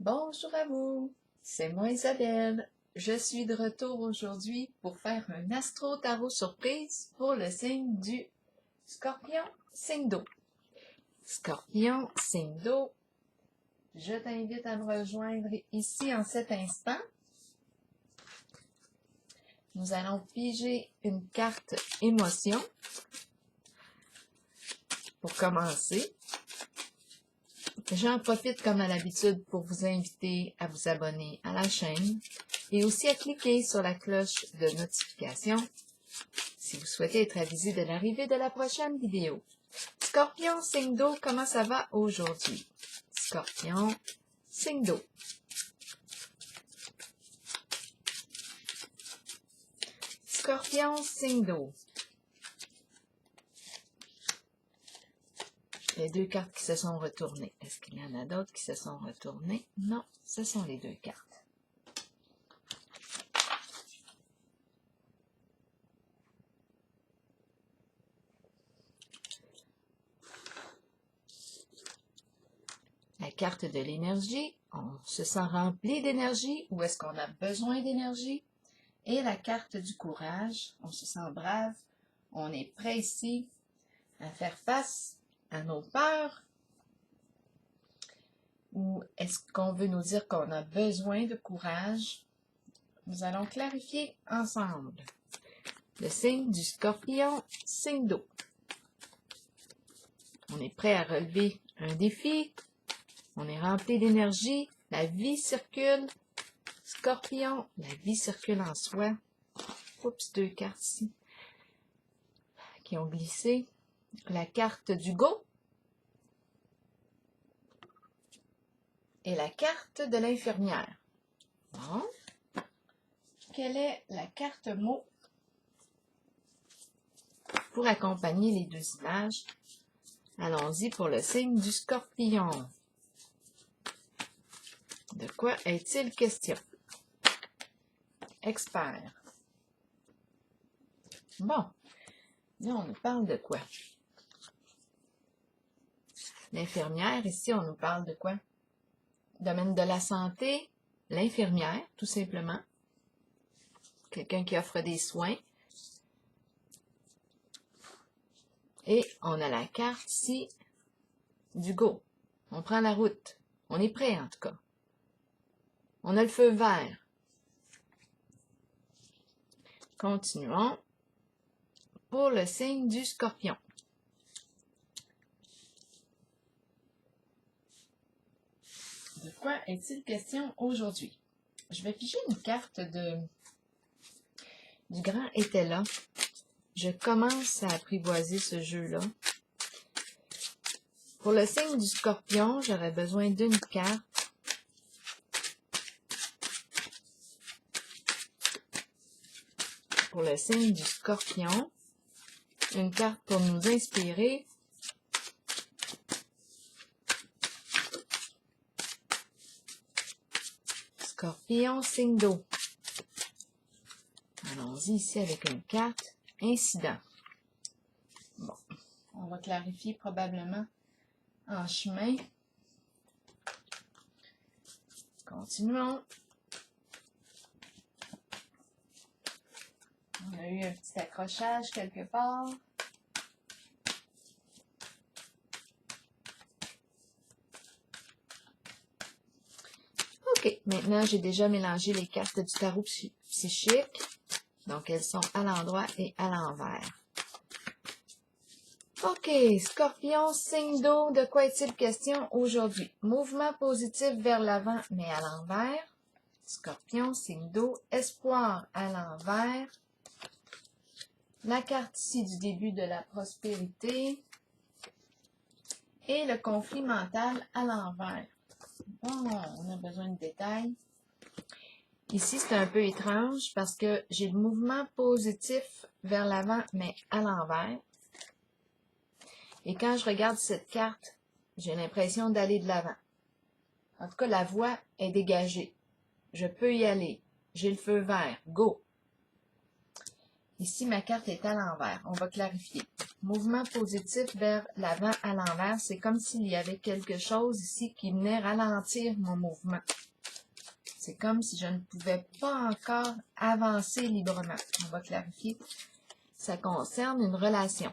Bonjour à vous, c'est moi Isabelle. Je suis de retour aujourd'hui pour faire un astro-tarot surprise pour le signe du Scorpion, signe d'eau. Scorpion, signe d'eau, je t'invite à me rejoindre ici en cet instant. Nous allons piger une carte émotion pour commencer. J'en profite comme à l'habitude pour vous inviter à vous abonner à la chaîne et aussi à cliquer sur la cloche de notification si vous souhaitez être avisé de l'arrivée de la prochaine vidéo. Scorpion, signe d'eau, comment ça va aujourd'hui? Scorpion, signe d'eau. Scorpion, signe d'eau. Les deux cartes qui se sont retournées. Est-ce qu'il y en a d'autres qui se sont retournées? Non, ce sont les deux cartes. La carte de l'énergie, on se sent rempli d'énergie ou est-ce qu'on a besoin d'énergie? Et la carte du courage, on se sent brave, on est prêt ici à faire face à nos peurs. Ou est-ce qu'on veut nous dire qu'on a besoin de courage? Nous allons clarifier ensemble. Le signe du Scorpion, signe d'eau. On est prêt à relever un défi. On est rempli d'énergie. La vie circule. Scorpion, la vie circule en soi. Oups, deux cartes ici qui ont glissé. La carte du go. Et la carte de l'infirmière. Bon. Quelle est la carte mot pour accompagner les deux images? Allons-y pour le signe du Scorpion. De quoi est-il question? Expert. Bon, là on nous parle de quoi? L'infirmière, ici on nous parle de quoi? Domaine de la santé, l'infirmière, tout simplement. Quelqu'un qui offre des soins. Et on a la carte ici du go. On prend la route. On est prêt en tout cas. On a le feu vert. Continuons pour le signe du Scorpion. De quoi est-il question aujourd'hui? Je vais figer une carte du grand était là. Je commence à apprivoiser ce jeu-là. Pour le signe du Scorpion, j'aurais besoin d'une carte. Pour le signe du Scorpion, une carte pour nous inspirer. Scorpion, signe d'eau. Allons-y ici avec une carte. Incident. Bon, on va clarifier probablement en chemin. Continuons. On a eu un petit accrochage quelque part. OK, maintenant j'ai déjà mélangé les cartes du tarot psychique. Donc elles sont à l'endroit et à l'envers. OK, Scorpion, signe d'eau, de quoi est-il question aujourd'hui? Mouvement positif vers l'avant mais à l'envers. Scorpion, signe d'eau, espoir à l'envers. La carte ici du début de la prospérité. Et le conflit mental à l'envers. Bon, on a besoin de détails. Ici, c'est un peu étrange parce que j'ai le mouvement positif vers l'avant, mais à l'envers. Et quand je regarde cette carte, j'ai l'impression d'aller de l'avant. En tout cas, la voie est dégagée. Je peux y aller. J'ai le feu vert. Go! Ici, ma carte est à l'envers. On va clarifier. Mouvement positif vers l'avant à l'envers, c'est comme s'il y avait quelque chose ici qui venait ralentir mon mouvement. C'est comme si je ne pouvais pas encore avancer librement. On va clarifier. Ça concerne une relation.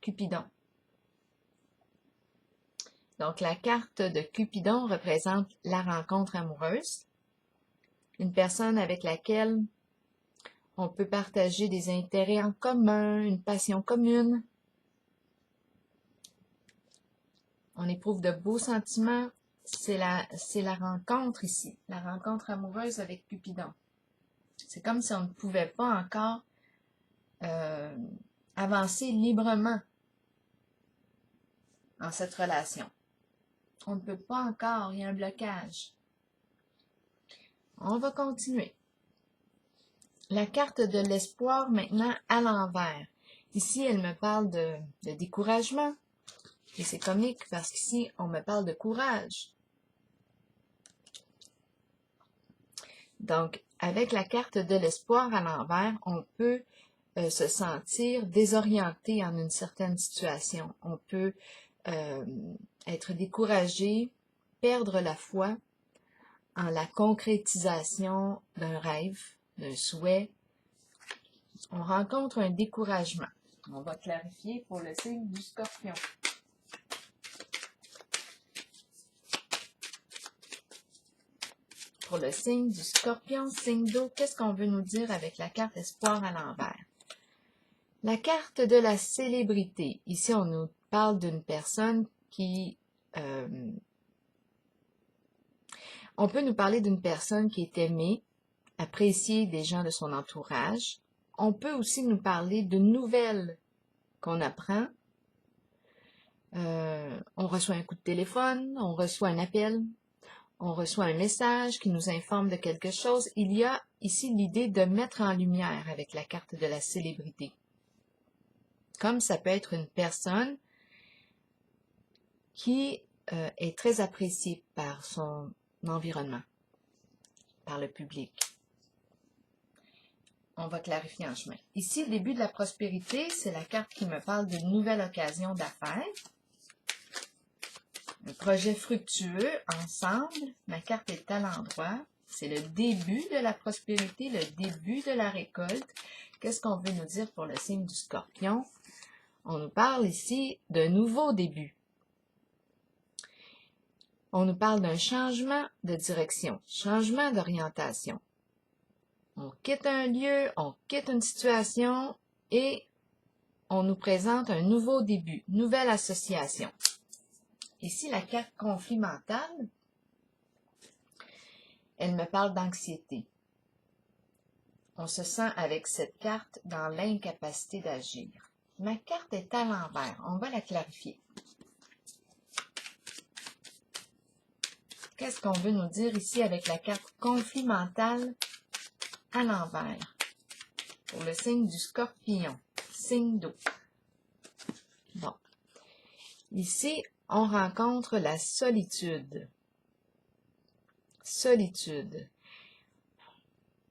Cupidon. Donc, la carte de Cupidon représente la rencontre amoureuse. Une personne avec laquelle on peut partager des intérêts en commun, une passion commune. On éprouve de beaux sentiments. C'est la rencontre ici, la rencontre amoureuse avec Cupidon. C'est comme si on ne pouvait pas encore avancer librement dans cette relation. On ne peut pas encore, il y a un blocage. On va continuer. La carte de l'espoir maintenant à l'envers. Ici, elle me parle de découragement. Et c'est comique parce qu'ici, on me parle de courage. Donc, avec la carte de l'espoir à l'envers, on peut se sentir désorienté en une certaine situation. On peut être découragé, perdre la foi en la concrétisation d'un rêve, d'un souhait. On rencontre un découragement. On va clarifier pour le signe du Scorpion. Pour le signe du Scorpion, signe d'eau, qu'est-ce qu'on veut nous dire avec la carte espoir à l'envers? La carte de la célébrité. Ici, on nous parle d'une personne qui... on peut nous parler d'une personne qui est aimée, appréciée des gens de son entourage. On peut aussi nous parler d'une nouvelle qu'on apprend. On reçoit un coup de téléphone, on reçoit un appel, on reçoit un message qui nous informe de quelque chose. Il y a ici l'idée de mettre en lumière avec la carte de la célébrité. Comme ça peut être une personne qui est très appréciée par son environnement, par le public. On va clarifier en chemin. Ici, le début de la prospérité, c'est la carte qui me parle d'une nouvelle occasion d'affaires. Un projet fructueux, ensemble. Ma carte est à l'endroit. C'est le début de la prospérité, le début de la récolte. Qu'est-ce qu'on veut nous dire pour le signe du Scorpion? On nous parle ici d'un nouveau début. On nous parle d'un changement de direction, changement d'orientation. On quitte un lieu, on quitte une situation et on nous présente un nouveau début, nouvelle association. Ici, la carte conflit mental, elle me parle d'anxiété. On se sent avec cette carte dans l'incapacité d'agir. Ma carte est à l'envers, on va la clarifier. Qu'est-ce qu'on veut nous dire ici avec la carte conflit mental à l'envers? Pour le signe du Scorpion, signe d'eau. Bon. Ici, on rencontre la solitude. Solitude.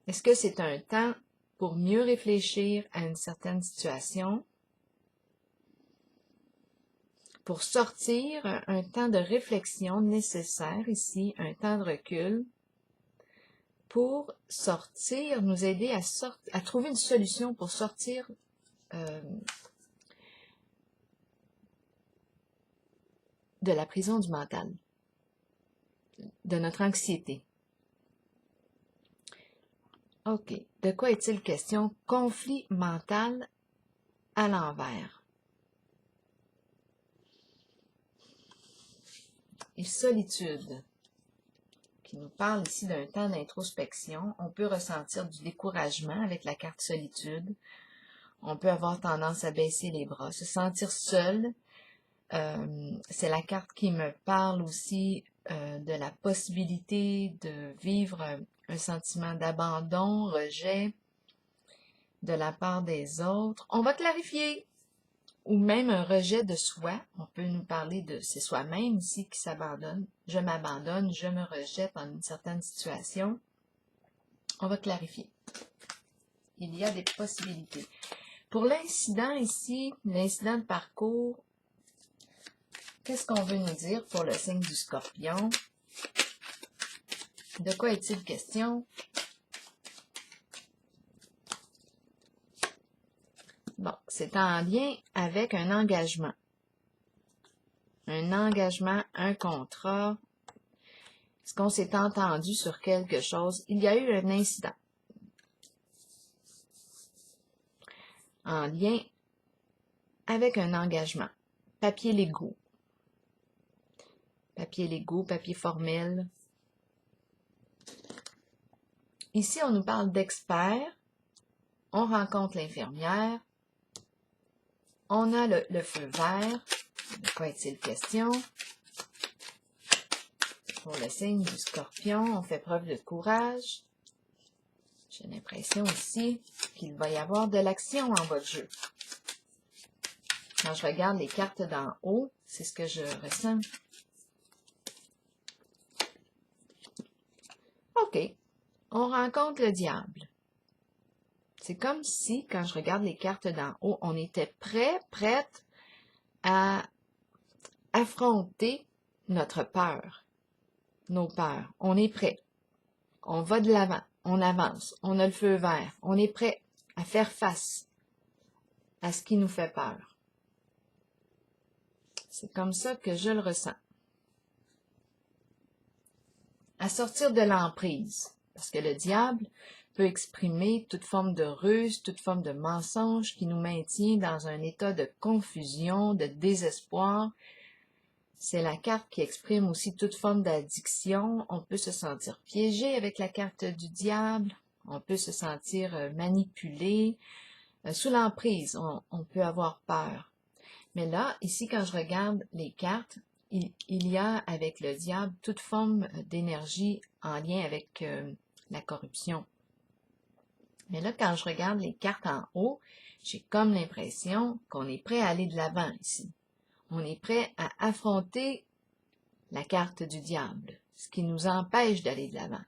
Est-ce que c'est un temps pour mieux réfléchir à une certaine situation? Pour sortir, un temps de réflexion nécessaire ici, un temps de recul, pour sortir, nous aider à trouver une solution pour sortir de la prison du mental, de notre anxiété. OK. De quoi est-il question? Conflit mental à l'envers. Et solitude, qui nous parle ici d'un temps d'introspection. On peut ressentir du découragement avec la carte solitude. On peut avoir tendance à baisser les bras, se sentir seul. C'est la carte qui me parle aussi de la possibilité de vivre un sentiment d'abandon, rejet de la part des autres. On va clarifier. Ou même un rejet de soi. On peut nous parler de c'est soi-même ici qui s'abandonne. Je m'abandonne, je me rejette en une certaine situation. On va clarifier. il y a des possibilités. Pour l'incident ici, l'incident de parcours, qu'est-ce qu'on veut nous dire pour le signe du Scorpion? De quoi est-il question? Bon, c'est en lien avec un engagement. Un engagement, un contrat. Est-ce qu'on s'est entendu sur quelque chose? Il y a eu un incident. En lien avec un engagement. Papier légaux. Papier légaux, papier formel. Ici, on nous parle d'experts. On rencontre l'infirmière. On a le feu vert. De quoi est-il question? Pour le signe du Scorpion, on fait preuve de courage. J'ai l'impression ici qu'il va y avoir de l'action en votre jeu. Quand je regarde les cartes d'en haut, c'est ce que je ressens. OK. On rencontre le diable. C'est comme si, quand je regarde les cartes d'en haut, on était prête à affronter notre peur, nos peurs. On est prêt. On va de l'avant. On avance. On a le feu vert. On est prêt à faire face à ce qui nous fait peur. C'est comme ça que je le ressens. À sortir de l'emprise. Parce que le diable peut exprimer toute forme de ruse, toute forme de mensonge qui nous maintient dans un état de confusion, de désespoir. C'est la carte qui exprime aussi toute forme d'addiction. On peut se sentir piégé avec la carte du diable. On peut se sentir manipulé. Sous l'emprise, on peut avoir peur. Mais là, ici, quand je regarde les cartes, il y a avec le diable toute forme d'énergie en lien avec la corruption. Mais là, quand je regarde les cartes en haut, j'ai comme l'impression qu'on est prêt à aller de l'avant ici. On est prêt à affronter la carte du diable, ce qui nous empêche d'aller de l'avant,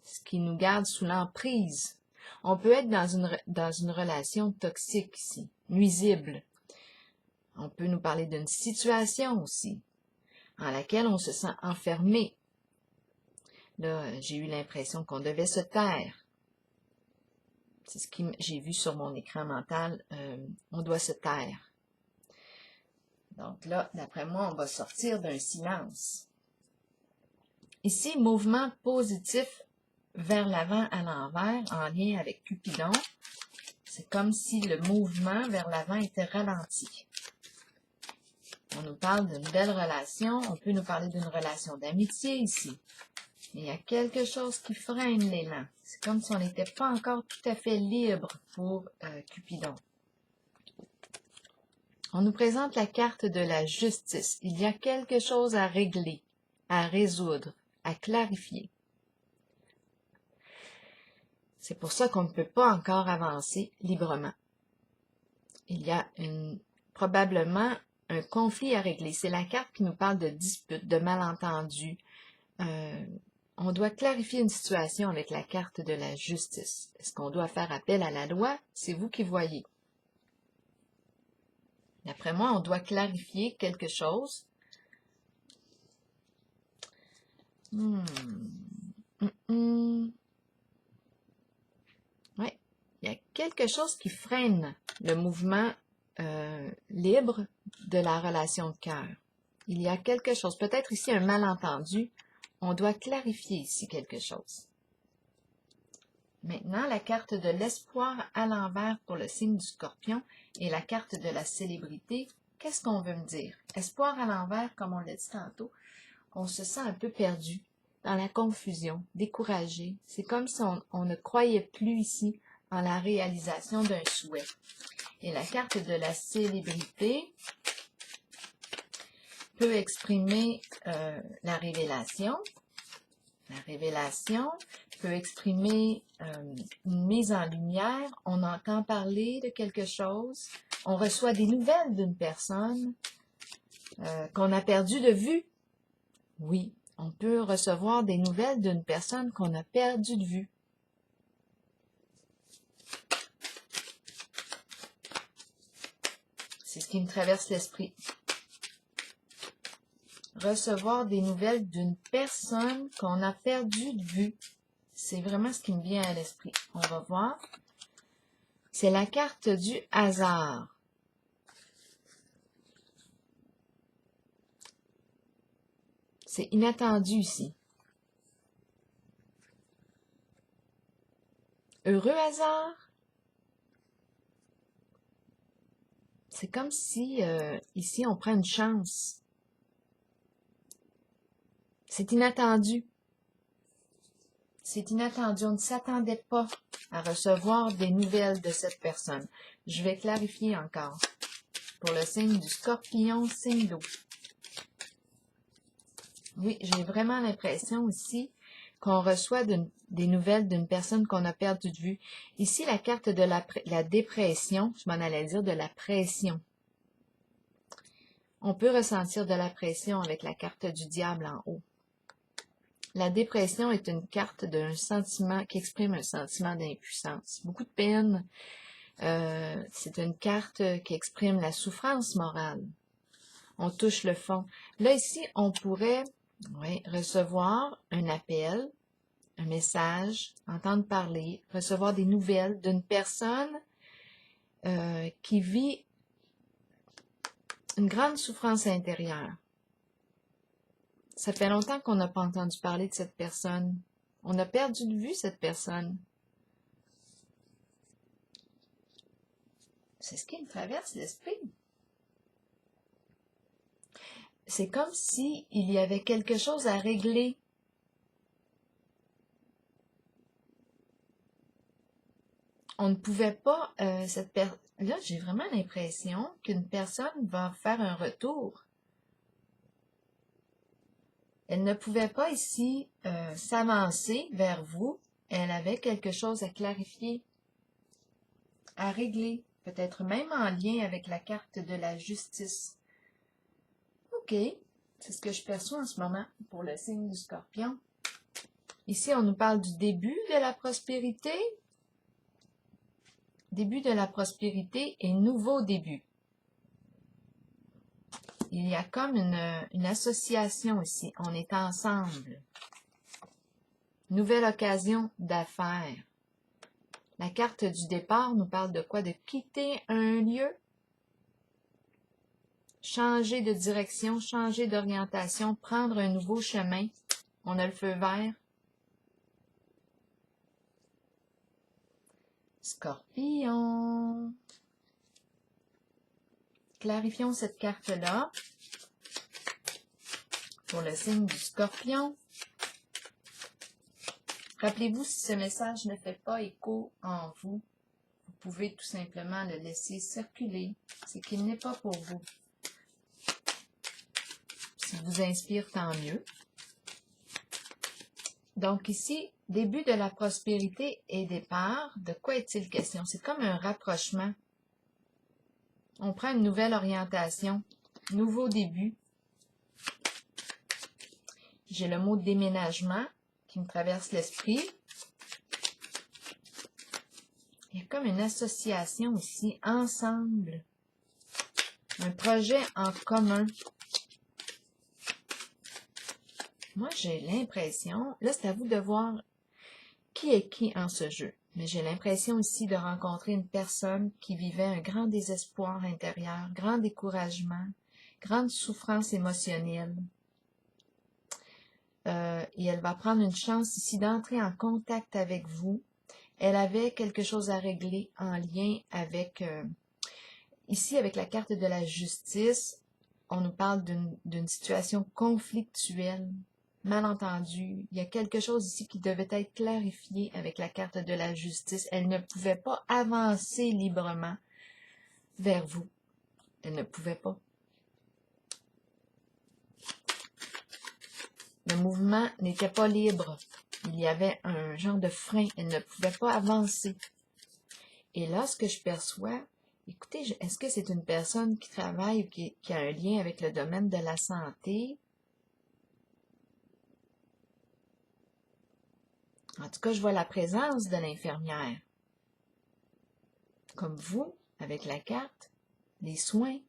ce qui nous garde sous l'emprise. On peut être dans une relation toxique ici, nuisible. On peut nous parler d'une situation aussi, en laquelle on se sent enfermé. Là, j'ai eu l'impression qu'on devait se taire. C'est ce que j'ai vu sur mon écran mental. On doit se taire. Donc là, d'après moi, on va sortir d'un silence. Ici, mouvement positif vers l'avant à l'envers, en lien avec Cupidon. C'est comme si le mouvement vers l'avant était ralenti. On nous parle d'une belle relation. On peut nous parler d'une relation d'amitié ici. Mais il y a quelque chose qui freine l'élan. C'est comme si on n'était pas encore tout à fait libre pour Cupidon. On nous présente la carte de la justice. Il y a quelque chose à régler, à résoudre, à clarifier. C'est pour ça qu'on ne peut pas encore avancer librement. Il y a probablement un conflit à régler. C'est la carte qui nous parle de dispute, de malentendu. On doit clarifier une situation avec la carte de la justice. Est-ce qu'on doit faire appel à la loi? C'est vous qui voyez. D'après moi, on doit clarifier quelque chose. Oui, il y a quelque chose qui freine le mouvement libre de la relation de cœur. Il y a quelque chose, peut-être ici un malentendu. On doit clarifier ici quelque chose. Maintenant, la carte de l'espoir à l'envers pour le signe du Scorpion et la carte de la célébrité. Qu'est-ce qu'on veut me dire? Espoir à l'envers, comme on l'a dit tantôt, on se sent un peu perdu, dans la confusion, découragé. C'est comme si on ne croyait plus ici en la réalisation d'un souhait. Et la carte de la célébrité peut exprimer la révélation. La révélation peut exprimer une mise en lumière. On entend parler de quelque chose. On reçoit des nouvelles d'une personne qu'on a perdu de vue. Oui, on peut recevoir des nouvelles d'une personne qu'on a perdu de vue. C'est ce qui me traverse l'esprit. Recevoir des nouvelles d'une personne qu'on a perdu de vue. C'est vraiment ce qui me vient à l'esprit. On va voir. C'est la carte du hasard. C'est inattendu ici. Heureux hasard. C'est comme si, ici, on prend une chance. C'est inattendu. C'est inattendu. On ne s'attendait pas à recevoir des nouvelles de cette personne. Je vais clarifier encore. Pour le signe du Scorpion, signe d'eau. Oui, j'ai vraiment l'impression ici qu'on reçoit des nouvelles d'une personne qu'on a perdu de vue. Ici, la carte de la dépression, je m'en allais dire de la pression. On peut ressentir de la pression avec la carte du diable en haut. La dépression est une carte d'un sentiment qui exprime un sentiment d'impuissance. Beaucoup de peine. C'est une carte qui exprime la souffrance morale. On touche le fond. Là, ici, on pourrait recevoir un appel, un message, entendre parler, recevoir des nouvelles d'une personne qui vit une grande souffrance intérieure. Ça fait longtemps qu'on n'a pas entendu parler de cette personne. On a perdu de vue cette personne. C'est ce qui me traverse l'esprit. C'est comme si il y avait quelque chose à régler. On ne pouvait pas, là, j'ai vraiment l'impression qu'une personne va faire un retour. Elle ne pouvait pas ici s'avancer vers vous. Elle avait quelque chose à clarifier, à régler, peut-être même en lien avec la carte de la justice. OK, c'est ce que je perçois en ce moment pour le signe du Scorpion. Ici, on nous parle du début de la prospérité. Début de la prospérité et nouveau début. Il y a comme une association ici. On est ensemble. Nouvelle occasion d'affaires. La carte du départ nous parle de quoi? De quitter un lieu. Changer de direction, changer d'orientation, prendre un nouveau chemin. On a le feu vert. Scorpion. Clarifions cette carte-là pour le signe du Scorpion. Rappelez-vous, si ce message ne fait pas écho en vous, vous pouvez tout simplement le laisser circuler. C'est qu'il n'est pas pour vous. S'il vous inspire, tant mieux. Donc ici, début de la prospérité et départ, de quoi est-il question? C'est comme un rapprochement. On prend une nouvelle orientation, nouveau début. J'ai le mot déménagement qui me traverse l'esprit. Il y a comme une association ici, ensemble. Un projet en commun. Moi, j'ai l'impression, là c'est à vous de voir qui est qui en ce jeu. Mais j'ai l'impression ici de rencontrer une personne qui vivait un grand désespoir intérieur, grand découragement, grande souffrance émotionnelle. Et elle va prendre une chance ici d'entrer en contact avec vous. Elle avait quelque chose à régler en lien avec, ici avec la carte de la justice, on nous parle d'une situation conflictuelle, malentendu. Il y a quelque chose ici qui devait être clarifié avec la carte de la justice. Elle ne pouvait pas avancer librement vers vous. Elle ne pouvait pas. Le mouvement n'était pas libre. Il y avait un genre de frein. Elle ne pouvait pas avancer. Et là, ce que je perçois, écoutez, est-ce que c'est une personne qui travaille ou qui a un lien avec le domaine de la santé? En tout cas, je vois la présence de l'infirmière. Comme vous, avec la carte, les soins,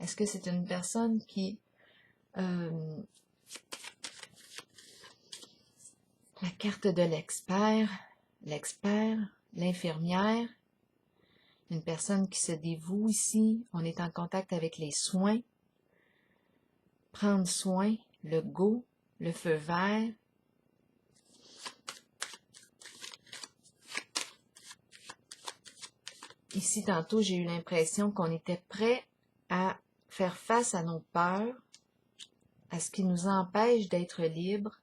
Est-ce que c'est une personne qui... la carte de l'expert, l'infirmière, une personne qui se dévoue ici. On est en contact avec les soins. Prendre soin, le go, le feu vert. Ici, tantôt, j'ai eu l'impression qu'on était prêt à faire face à nos peurs, à ce qui nous empêche d'être libres.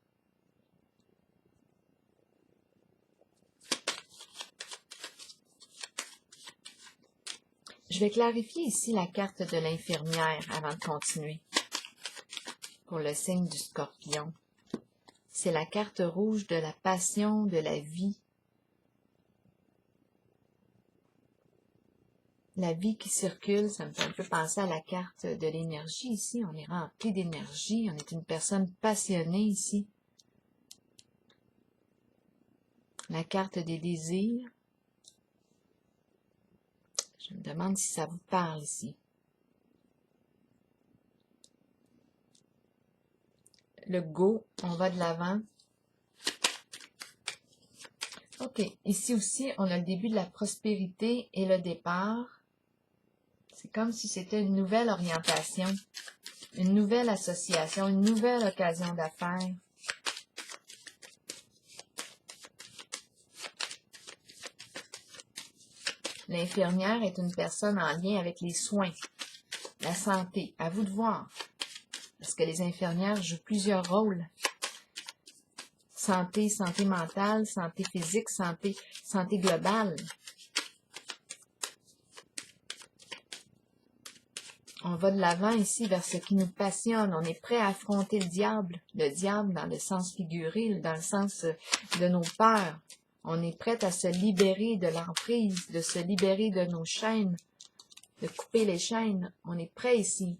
Je vais clarifier ici la carte de l'infirmière avant de continuer. Pour le signe du Scorpion. C'est la carte rouge de la passion, de la vie. La vie qui circule, ça me fait un peu penser à la carte de l'énergie ici. On est rempli d'énergie, on est une personne passionnée ici. La carte des désirs. Je me demande si ça vous parle ici. Le go, on va de l'avant. OK, ici aussi, on a le début de la prospérité et le départ. C'est comme si c'était une nouvelle orientation, une nouvelle association, une nouvelle occasion d'affaires. L'infirmière est une personne en lien avec les soins, la santé. À vous de voir. Parce que les infirmières jouent plusieurs rôles. Santé, santé mentale, santé physique, santé globale. On va de l'avant ici vers ce qui nous passionne. On est prêt à affronter le diable dans le sens figuré, dans le sens de nos peurs. On est prêt à se libérer de l'emprise, de se libérer de nos chaînes, de couper les chaînes. On est prêt ici.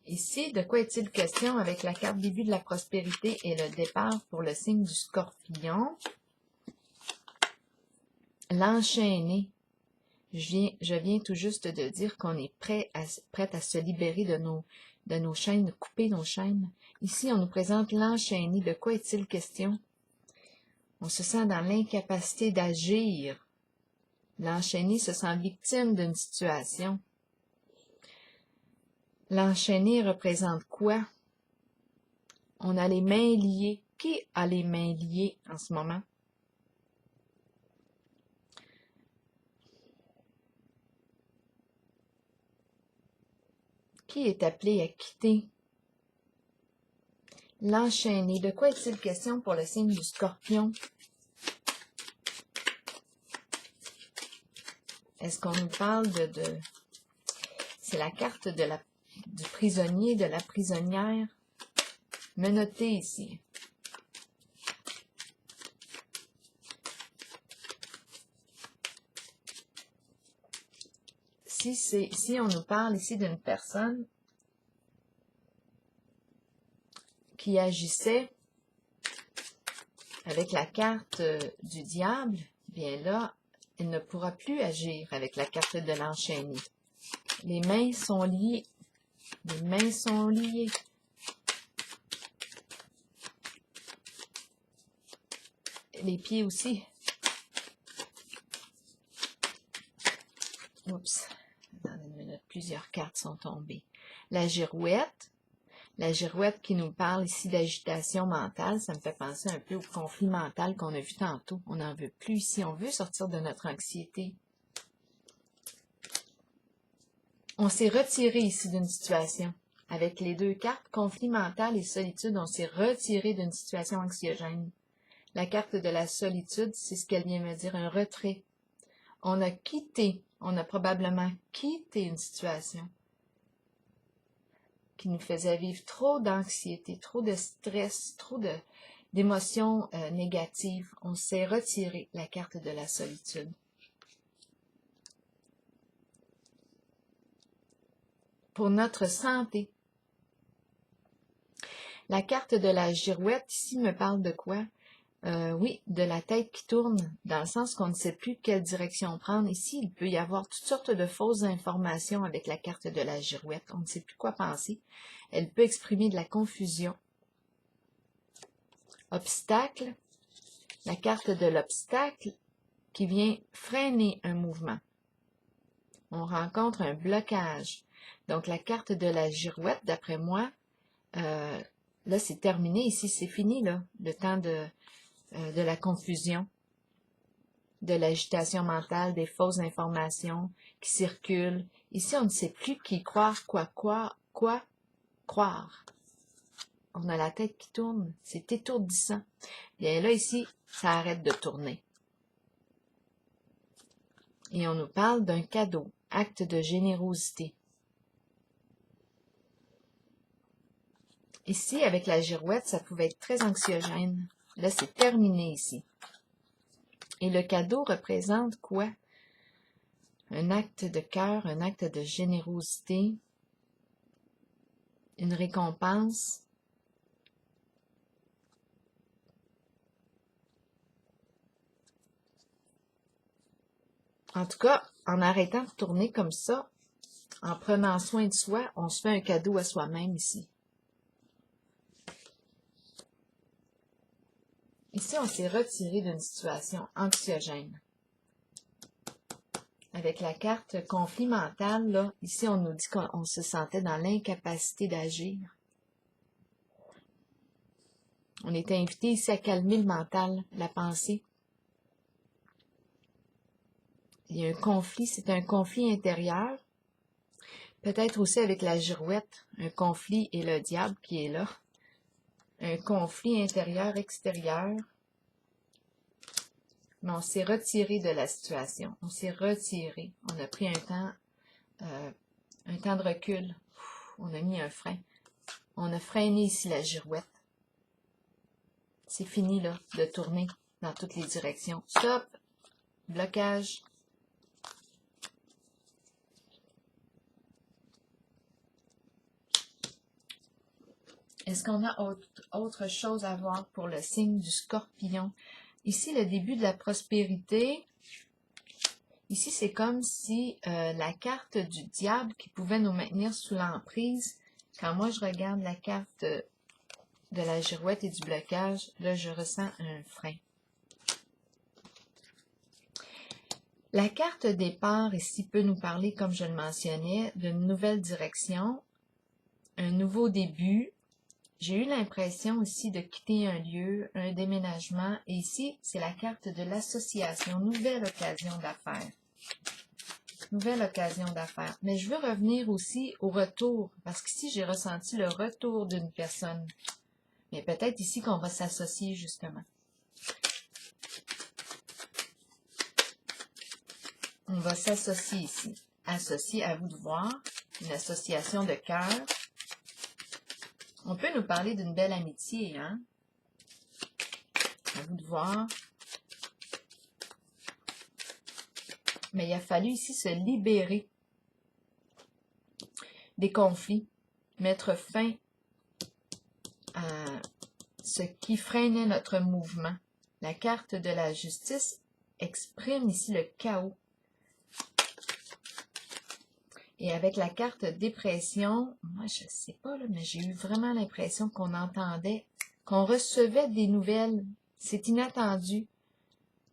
Ici, de quoi est-il question avec la carte début de la prospérité et le départ pour le signe du Scorpion? L'enchaîner. Je viens tout juste de dire qu'on est prêt à se libérer de nos chaînes, de couper nos chaînes. Ici, on nous présente l'enchaîner. De quoi est-il question? On se sent dans l'incapacité d'agir. L'enchaîner se sent victime d'une situation. L'enchaîner représente quoi? On a les mains liées. Qui a les mains liées en ce moment? Qui est appelé à quitter? L'enchaîner. De quoi est-il question pour le signe du Scorpion? Est-ce qu'on nous parle de... C'est la carte du prisonnier, de la prisonnière. Menottée ici. Si on nous parle ici d'une personne qui agissait avec la carte du diable, bien là, elle ne pourra plus agir avec la carte de l'enchaîné. Les mains sont liées. Les mains sont liées. Les pieds aussi. Oups. Dans une minute, plusieurs cartes sont tombées. La girouette qui nous parle ici d'agitation mentale, ça me fait penser un peu au conflit mental qu'on a vu tantôt. On n'en veut plus ici, on veut sortir de notre anxiété. On s'est retiré ici d'une situation. Avec les deux cartes, conflit mental et solitude, on s'est retiré d'une situation anxiogène. La carte de la solitude, c'est ce qu'elle vient me dire, un retrait. On a probablement quitté une situation qui nous faisait vivre trop d'anxiété, trop de stress, trop d'émotions négatives. On s'est retiré, la carte de la solitude. Pour notre santé. La carte de la girouette, ici, me parle de quoi? Oui, de la tête qui tourne, dans le sens qu'on ne sait plus quelle direction prendre. Ici, il peut y avoir toutes sortes de fausses informations avec la carte de la girouette. On ne sait plus quoi penser. Elle peut exprimer de la confusion. Obstacle, la carte de l'obstacle qui vient freiner un mouvement. On rencontre un blocage. Donc, la carte de la girouette, d'après moi, là, c'est terminé. Ici, c'est fini, là, le temps de la confusion, de l'agitation mentale, des fausses informations qui circulent. Ici, on ne sait plus qui croire, quoi croire. On a la tête qui tourne, c'est étourdissant. Bien là, ici, ça arrête de tourner. Et on nous parle d'un cadeau, acte de générosité. Ici, avec la girouette, ça pouvait être très anxiogène. Là, c'est terminé ici. Et le cadeau représente quoi? Un acte de cœur, un acte de générosité, une récompense. En tout cas, en arrêtant de tourner comme ça, en prenant soin de soi, on se fait un cadeau à soi-même ici. Ici, on s'est retiré d'une situation anxiogène. Avec la carte conflit mental, là, ici, on nous dit qu'on se sentait dans l'incapacité d'agir. On était invité ici à calmer le mental, la pensée. Il y a un conflit, c'est un conflit intérieur. Peut-être aussi avec la girouette, un conflit et le diable qui est là. Un conflit intérieur-extérieur. Mais on s'est retiré de la situation. On s'est retiré. On a pris un temps de recul. On a mis un frein. On a freiné ici la girouette. C'est fini là de tourner dans toutes les directions. Stop! Blocage. Est-ce qu'on a autre chose à voir pour le signe du Scorpion? Ici, le début de la prospérité. Ici, c'est comme si la carte du diable qui pouvait nous maintenir sous l'emprise. Quand moi, je regarde la carte de la girouette et du blocage, là, je ressens un frein. La carte départ ici peut nous parler, comme je le mentionnais, d'une nouvelle direction, un nouveau début. J'ai eu l'impression ici de quitter un lieu, un déménagement, et ici, c'est la carte de l'association, nouvelle occasion d'affaires. Nouvelle occasion d'affaires. Mais je veux revenir aussi au retour, parce qu'ici, j'ai ressenti le retour d'une personne. Mais peut-être ici qu'on va s'associer, justement. On va s'associer ici. Associer, à vous de voir, une association de cœur. On peut nous parler d'une belle amitié, hein? À vous de voir. Mais il a fallu ici se libérer des conflits, mettre fin à ce qui freinait notre mouvement. La carte de la justice exprime ici le chaos. Et avec la carte dépression, moi je sais pas, là, mais j'ai eu vraiment l'impression qu'on entendait, qu'on recevait des nouvelles. C'est inattendu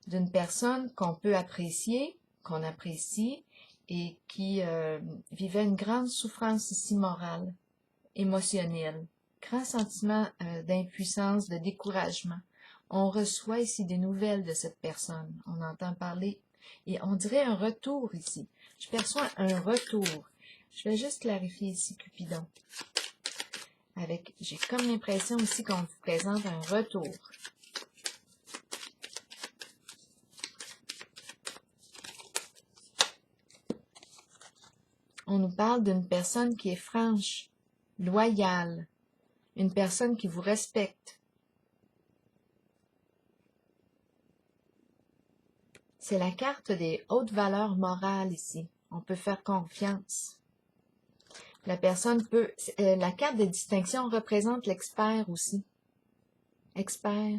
d'une personne qu'on peut apprécier, qu'on apprécie, et qui vivait une grande souffrance ici morale, émotionnelle, grand sentiment d'impuissance, de découragement. On reçoit ici des nouvelles de cette personne, on entend parler, et on dirait un retour ici. Je perçois un retour. Je vais juste clarifier ici Cupidon. J'ai comme l'impression ici qu'on vous présente un retour. On nous parle d'une personne qui est franche, loyale, une personne qui vous respecte. C'est la carte des hautes valeurs morales ici. On peut faire confiance. La personne peut... la carte des distinctions représente l'expert aussi. Expert.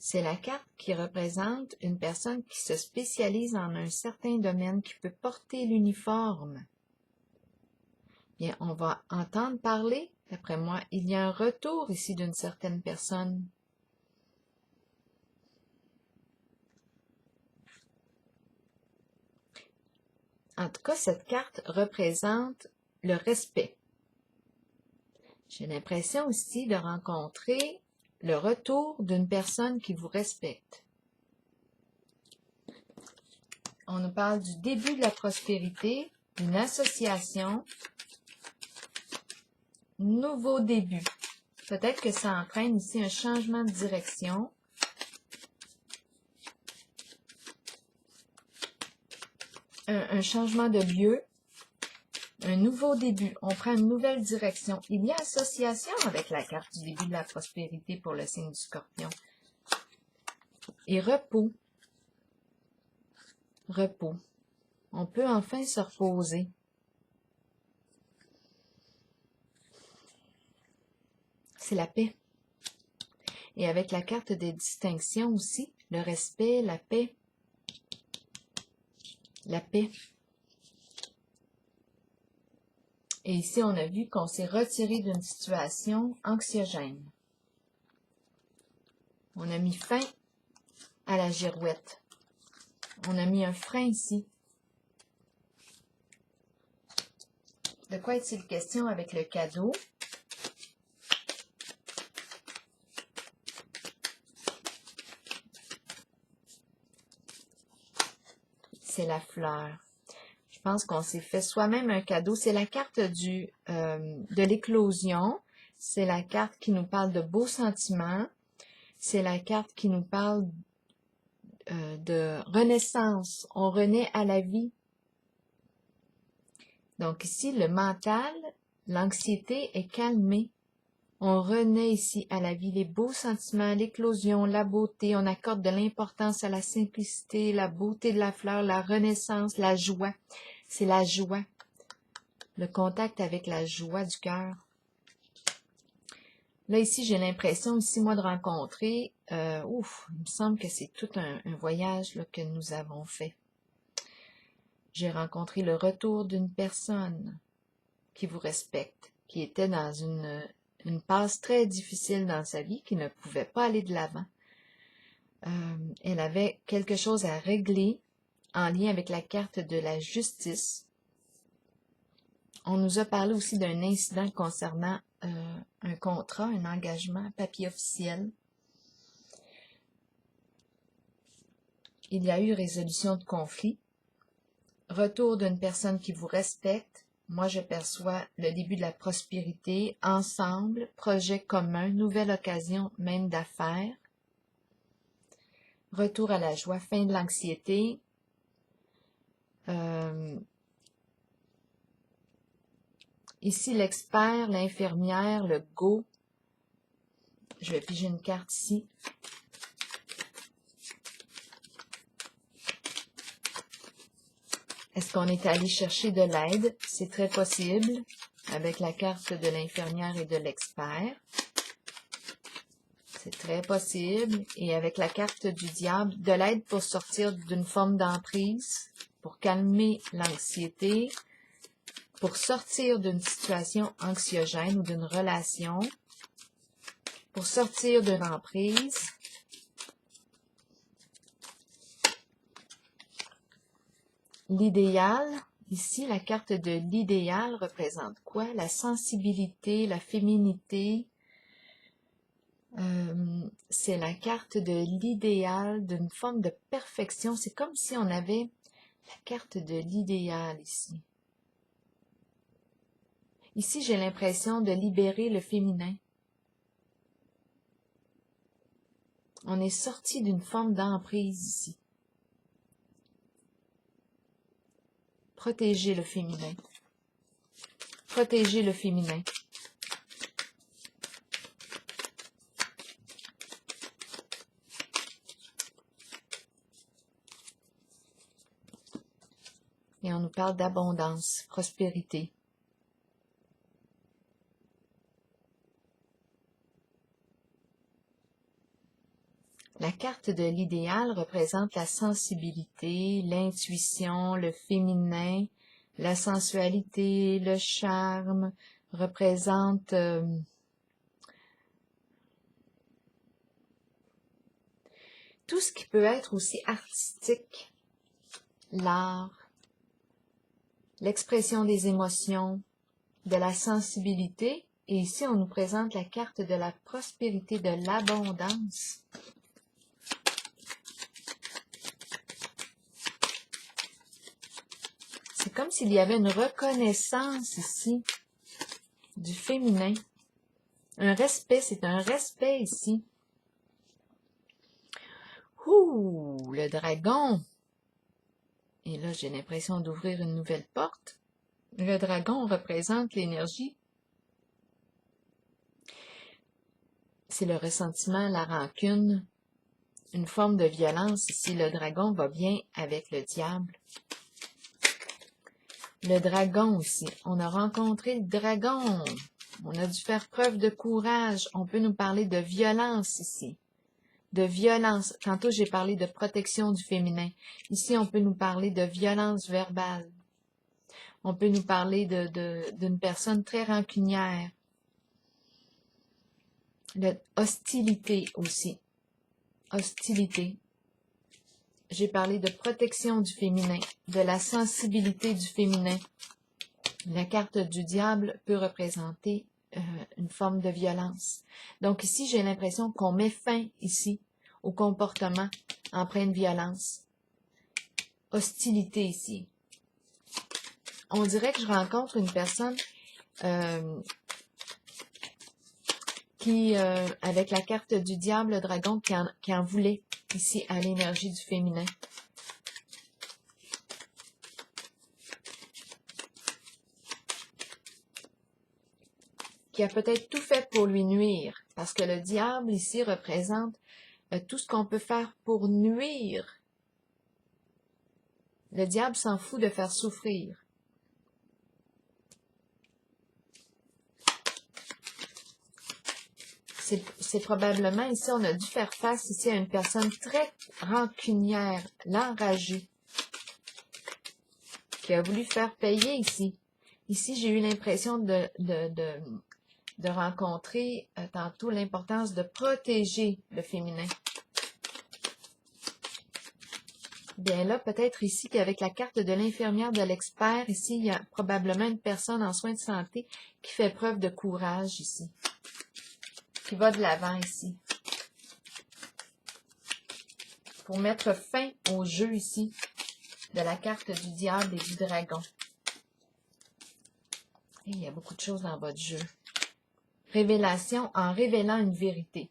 C'est la carte qui représente une personne qui se spécialise en un certain domaine, qui peut porter l'uniforme. Bien, on va entendre parler, d'après moi, il y a un retour ici d'une certaine personne. En tout cas, cette carte représente le respect. J'ai l'impression aussi de rencontrer le retour d'une personne qui vous respecte. On nous parle du début de la prospérité, d'une association, nouveau début. Peut-être que ça entraîne ici un changement de direction. Un changement de lieu. Un nouveau début. On prend une nouvelle direction. Il y a association avec la carte du début de la prospérité pour le signe du Scorpion. Et repos. Repos. On peut enfin se reposer. C'est la paix. Et avec la carte des distinctions aussi, le respect, la paix. La paix. Et ici, on a vu qu'on s'est retiré d'une situation anxiogène. On a mis fin à la girouette. On a mis un frein ici. De quoi est-il question avec le cadeau? C'est la fleur. Je pense qu'on s'est fait soi-même un cadeau. C'est la carte de l'éclosion. C'est la carte qui nous parle de beaux sentiments. C'est la carte qui nous parle de renaissance. On renaît à la vie. Donc ici, le mental, l'anxiété est calmée. On renaît ici à la vie, les beaux sentiments, l'éclosion, la beauté. On accorde de l'importance à la simplicité, la beauté de la fleur, la renaissance, la joie. C'est la joie, le contact avec la joie du cœur. Là, ici, j'ai l'impression, ici, moi, de rencontrer, il me semble que c'est tout un voyage là, que nous avons fait. J'ai rencontré le retour d'une personne qui vous respecte, qui était dans une passe très difficile dans sa vie, qui ne pouvait pas aller de l'avant. Elle avait quelque chose à régler en lien avec la carte de la justice. On nous a parlé aussi d'un incident concernant un contrat, un engagement, un papier officiel. Il y a eu résolution de conflit, retour d'une personne qui vous respecte. Moi, je perçois le début de la prospérité, ensemble, projet commun, nouvelle occasion, même d'affaires. Retour à la joie, fin de l'anxiété. Ici, l'expert, l'infirmière, le go. Je vais piger une carte ici. Est-ce qu'on est allé chercher de l'aide? C'est très possible, avec la carte de l'infirmière et de l'expert. C'est très possible. Et avec la carte du diable, de l'aide pour sortir d'une forme d'emprise, pour calmer l'anxiété, pour sortir d'une situation anxiogène ou d'une relation, pour sortir d'une emprise. L'idéal, ici, la carte de l'idéal représente quoi? La sensibilité, la féminité. C'est la carte de l'idéal, d'une forme de perfection. C'est comme si on avait la carte de l'idéal ici. Ici, j'ai l'impression de libérer le féminin. On est sorti d'une forme d'emprise ici. Protéger le féminin. Protéger le féminin. Et on nous parle d'abondance, prospérité. La carte de l'idéal représente la sensibilité, l'intuition, le féminin, la sensualité, le charme, représente tout ce qui peut être aussi artistique, l'art, l'expression des émotions, de la sensibilité. Et ici, on nous présente la carte de la prospérité, de l'abondance. C'est comme s'il y avait une reconnaissance ici du féminin. Un respect, c'est un respect ici. Ouh, le dragon. Et là, j'ai l'impression d'ouvrir une nouvelle porte. Le dragon représente l'énergie. C'est le ressentiment, la rancune, une forme de violence. Ici, le dragon va bien avec le diable. Le dragon aussi. On a rencontré le dragon. On a dû faire preuve de courage. On peut nous parler de violence ici. De violence. Tantôt, j'ai parlé de protection du féminin. Ici, on peut nous parler de violence verbale. On peut nous parler d'une personne très rancunière. De hostilité aussi. Hostilité. J'ai parlé de protection du féminin, de la sensibilité du féminin. La carte du diable peut représenter une forme de violence. Donc ici, j'ai l'impression qu'on met fin ici au comportement empreint de violence. Hostilité ici. On dirait que je rencontre une personne qui, avec la carte du diable, le dragon, qui en voulait ici à l'énergie du féminin. Qui a peut-être tout fait pour lui nuire, parce que le diable ici représente tout ce qu'on peut faire pour nuire. Le diable s'en fout de faire souffrir. C'est probablement, ici, on a dû faire face ici à une personne très rancunière, l'enragée, qui a voulu faire payer ici. Ici, j'ai eu l'impression de rencontrer tantôt l'importance de protéger le féminin. Bien là, peut-être ici qu'avec la carte de l'infirmière, de l'expert, ici, il y a probablement une personne en soins de santé qui fait preuve de courage ici. Qui va de l'avant ici. Pour mettre fin au jeu ici de la carte du diable et du dragon. Et il y a beaucoup de choses dans votre jeu. Révélation en révélant une vérité.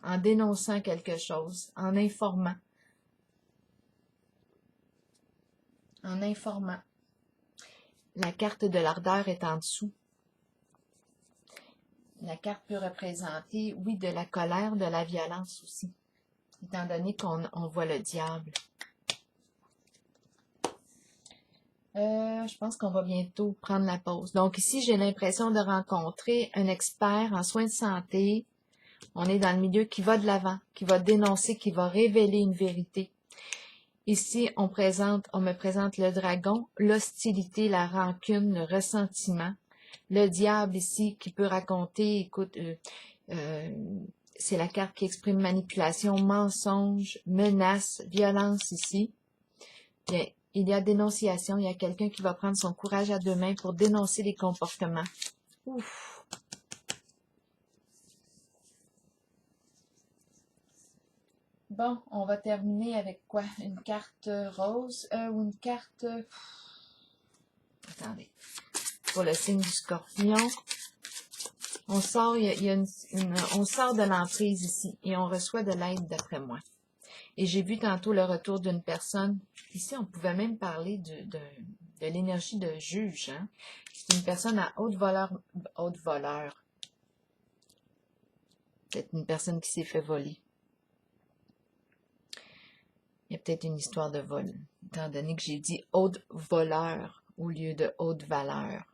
En dénonçant quelque chose. En informant. En informant. La carte de l'ardeur est en dessous. La carte peut représenter, oui, de la colère, de la violence aussi, étant donné qu'on voit le diable. Je pense qu'on va bientôt prendre la pause. Donc ici, j'ai l'impression de rencontrer un expert en soins de santé. On est dans le milieu qui va de l'avant, qui va dénoncer, qui va révéler une vérité. Ici, on me présente le dragon, l'hostilité, la rancune, le ressentiment. Le diable ici qui peut raconter, écoute, c'est la carte qui exprime manipulation, mensonge, menace, violence ici. Bien, il y a dénonciation, il y a quelqu'un qui va prendre son courage à deux mains pour dénoncer les comportements. Ouf! Bon, on va terminer avec quoi? Une carte rose ou une carte... Attendez. Pour le signe du scorpion. On sort, on sort de l'emprise ici et on reçoit de l'aide d'après moi. Et j'ai vu tantôt le retour d'une personne. Ici, on pouvait même parler de l'énergie de juge. Hein? C'est une personne à haute voleur. Peut-être une personne qui s'est fait voler. Il y a peut-être une histoire de vol, étant donné que j'ai dit haute voleur au lieu de haute valeur.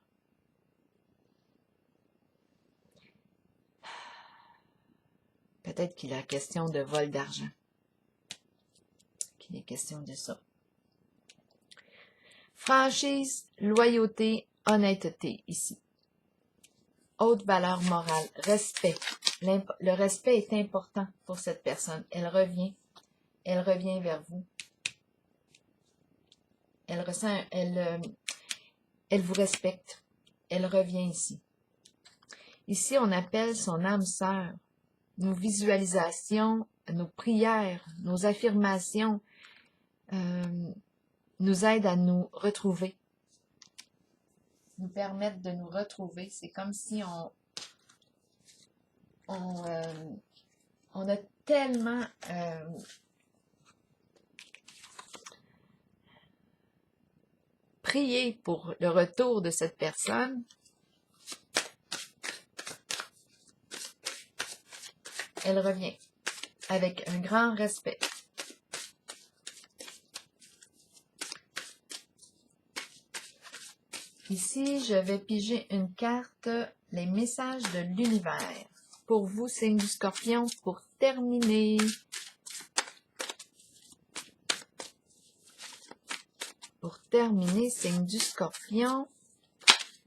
Peut-être qu'il est question de vol d'argent. Qu'il est question de ça. Franchise, loyauté, honnêteté, ici. Haute valeur morale, respect. Le respect est important pour cette personne. Elle revient vers vous. Elle ressent, elle vous respecte. Elle revient ici. Ici, on appelle son âme sœur. Nos visualisations, nos prières, nos affirmations nous aident à nous retrouver. Nous permettent de nous retrouver. C'est comme si on a tellement prié pour le retour de cette personne. Elle revient avec un grand respect. Ici, je vais piger une carte, les messages de l'univers. Pour vous, signe du Scorpion, pour terminer. Pour terminer, signe du Scorpion.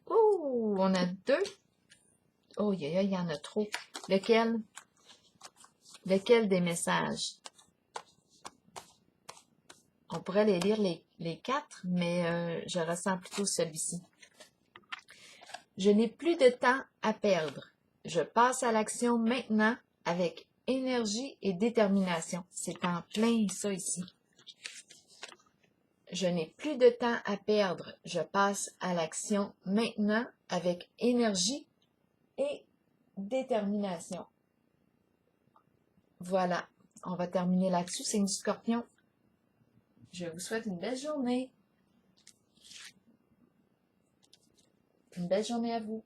Oh, on a 2. Oh, il y en a trop. Lequel? Lequel des messages? On pourrait les lire les 4, mais je ressens plutôt celui-ci. Je n'ai plus de temps à perdre. Je passe à l'action maintenant avec énergie et détermination. C'est en plein ça ici. Je n'ai plus de temps à perdre. Je passe à l'action maintenant avec énergie et détermination. Voilà, on va terminer là-dessus. C'est une Scorpion. Je vous souhaite une belle journée. Une belle journée à vous.